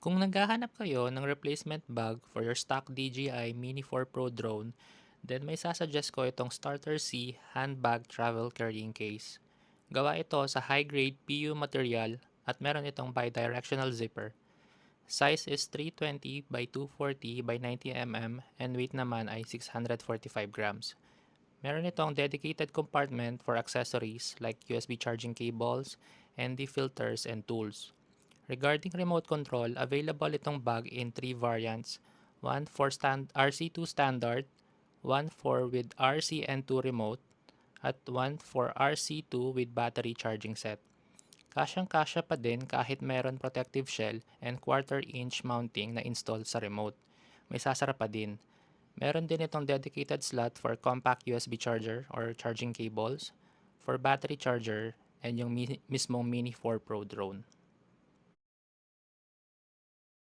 Kung naghahanap kayo ng replacement bag for your stock DJI Mini 4 Pro drone, then may sasuggest ko itong STARTRC Handbag Travel Carrying Case. Gawa ito sa high-grade PU material at meron itong bidirectional zipper. Size is 320 by 240 by 90 mm and weight naman ay 645 grams. Meron itong dedicated compartment for accessories like USB charging cables, ND filters, and tools. Regarding remote control, available itong bag in 3 variants, one for RC2 standard, one for with RCN2 remote, at one for RC2 with battery charging set. Kasyang-kasya pa din kahit meron protective shell and quarter-inch mounting na install sa remote. May sasara pa din. Meron din itong dedicated slot for compact USB charger or charging cables, for battery charger, and yung mismong Mini 4 Pro drone.